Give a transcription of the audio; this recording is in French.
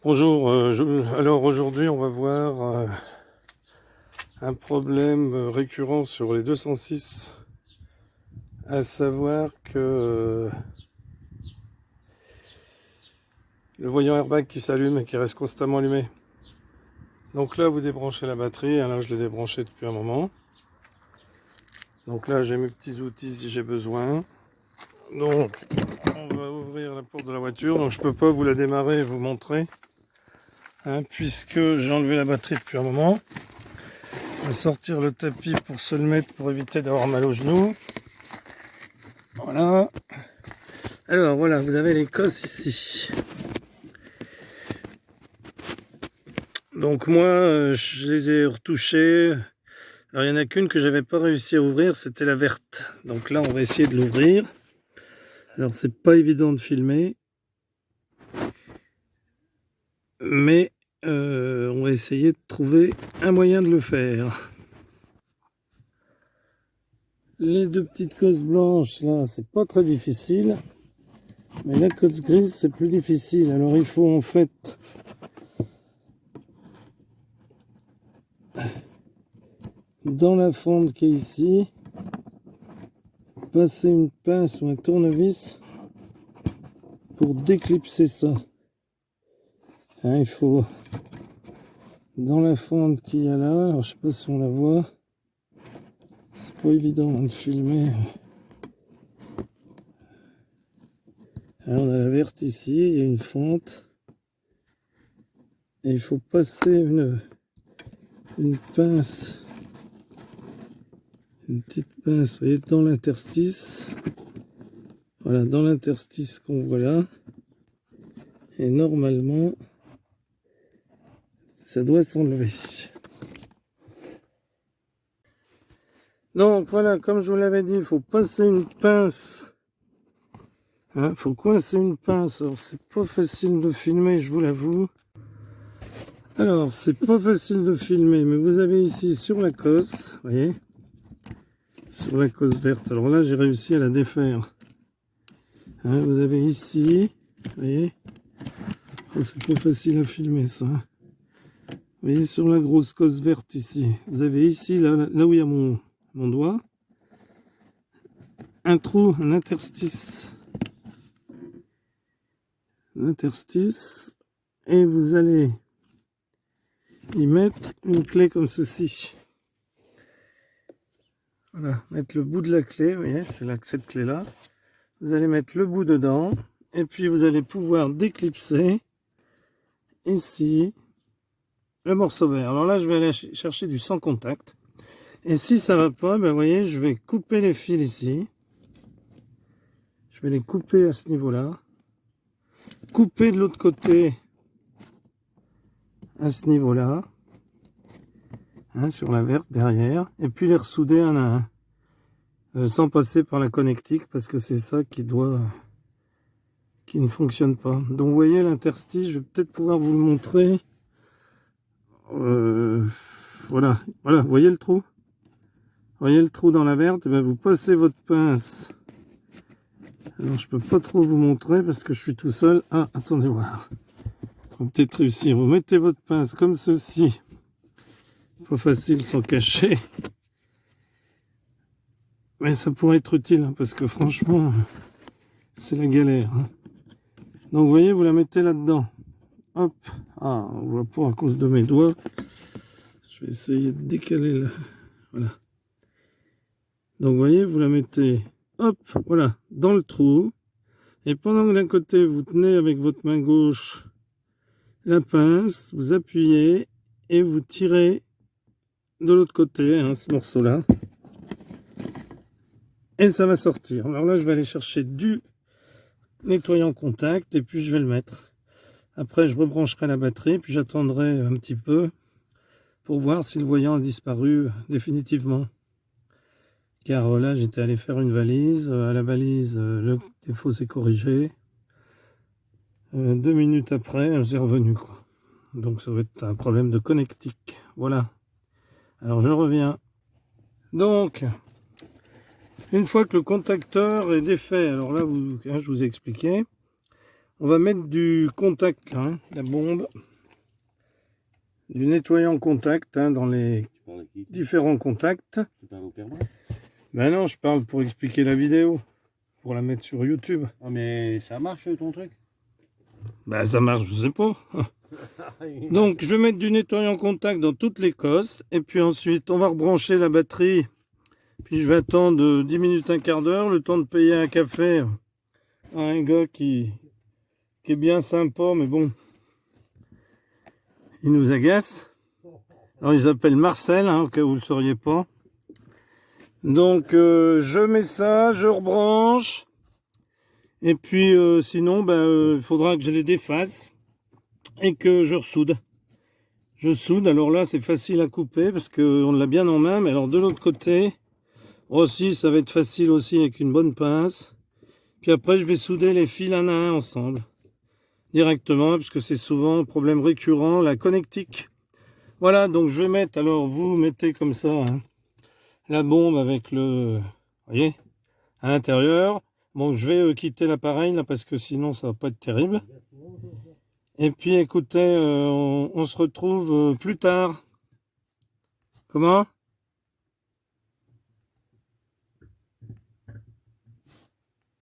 Bonjour, alors aujourd'hui on va voir un problème récurrent sur les 206, à savoir que le voyant airbag qui s'allume et qui reste constamment allumé. Donc là vous débranchez la batterie, là je l'ai débranché depuis un moment. Donc là j'ai mes petits outils si j'ai besoin. Donc on va ouvrir la porte de la voiture, donc je peux pas vous la démarrer et vous montrer, puisque j'ai enlevé la batterie depuis un moment. On va sortir le tapis pour se le mettre pour éviter d'avoir mal aux genoux. Voilà. Alors voilà, vous avez les cosses ici. Donc moi, je les ai retouchées. Alors il n'y en a qu'une que j'avais pas réussi à ouvrir, c'était la verte. Donc là, on va essayer de l'ouvrir. Alors c'est pas évident de filmer, mais on va essayer de trouver un moyen de le faire. Les deux petites cosses blanches là, c'est pas très difficile, mais la cosse grise c'est plus difficile. Alors il faut en fait dans la fente qui est ici, passer une pince ou un tournevis pour déclipser ça. Il faut dans la fente qu'il y a là, alors je sais pas si on la voit, c'est pas évident de filmer. Alors on a la verte ici, il y a une fente et il faut passer une pince, une petite pince, vous voyez, dans l'interstice. Voilà, dans l'interstice qu'on voit là. Et normalement, ça doit s'enlever. Donc voilà, comme je vous l'avais dit, il faut passer une pince. Faut coincer une pince. Alors c'est pas facile de filmer, je vous l'avoue. Alors c'est pas facile de filmer, mais vous avez ici sur la cosse, vous voyez, sur la cosse verte. Alors là, j'ai réussi à la défaire. Vous avez ici, vous voyez, c'est pas facile à filmer ça. Vous voyez, sur la grosse cosse verte ici, vous avez ici, là où il y a mon doigt, un trou, un interstice, et vous allez y mettre une clé comme ceci. Voilà, mettre le bout de la clé, vous voyez, c'est là que cette clé là. Vous allez mettre le bout dedans, et puis vous allez pouvoir déclipser ici le morceau vert. Alors là, je vais aller chercher du sans contact. Et si ça va pas, ben vous voyez, je vais couper les fils ici. Je vais les couper à ce niveau-là. Couper de l'autre côté à ce niveau-là. Sur la verte derrière. Et puis les ressouder un à un. Sans passer par la connectique, parce que c'est ça qui ne fonctionne pas. Donc vous voyez l'interstice, je vais peut-être pouvoir vous le montrer. Voilà, vous voyez le trou? Vous voyez le trou dans la verte? Et bien vous passez votre pince. Alors je peux pas trop vous montrer parce que je suis tout seul. Ah, attendez voir. On va peut-être réussir. Vous mettez votre pince comme ceci. Pas facile sans cacher. Mais ça pourrait être utile, parce que franchement, c'est la galère. Donc vous voyez, vous la mettez là-dedans. Hop. Ah, on voit pas à cause de mes doigts. Je vais essayer de décaler là. Voilà. Donc vous voyez, vous la mettez, hop, voilà, dans le trou. Et pendant que d'un côté, vous tenez avec votre main gauche la pince, vous appuyez et vous tirez de l'autre côté, ce morceau-là. Et ça va sortir. Alors là, je vais aller chercher du nettoyant contact et puis je vais le mettre. Après, je rebrancherai la batterie, puis j'attendrai un petit peu pour voir si le voyant a disparu définitivement. Car là, j'étais allé faire une valise. À la valise, le défaut s'est corrigé. 2 minutes après, c'est revenu, quoi. Donc ça va être un problème de connectique. Voilà. Alors je reviens. Donc, une fois que le contacteur est défait, alors là, je vous ai expliqué, On va mettre du contact, là, hein, la bombe. Du nettoyant contact hein, dans les différents contacts. Tu parles au Père Noël ? Ben non, je parle pour expliquer la vidéo. Pour la mettre sur YouTube. Ah mais ça marche ton truc ? Ben ça marche, je sais pas. Donc je vais mettre du nettoyant contact dans toutes les cosses. Et puis ensuite on va rebrancher la batterie. Puis je vais attendre 10 minutes, un quart d'heure. Le temps de payer un café à un gars qui est bien sympa. Mais bon, il nous agace. Alors il s'appelle Marcel, hein, au cas où vous ne le sauriez pas. Donc je mets ça, je rebranche. Et puis sinon, il faudra que je les défasse et que je ressoude. Je soude, alors là c'est facile à couper parce qu'on l'a bien en main. Mais alors de l'autre côté, aussi ça va être facile aussi avec une bonne pince. Puis après je vais souder les fils un à un ensemble. Directement, parce que c'est souvent un problème récurrent, la connectique. Voilà, donc je vais mettre, alors vous mettez comme ça, hein, la bombe avec le, vous voyez, à l'intérieur. Bon, je vais quitter l'appareil là parce que sinon ça va pas être terrible. Et puis écoutez, on se retrouve plus tard. Comment ?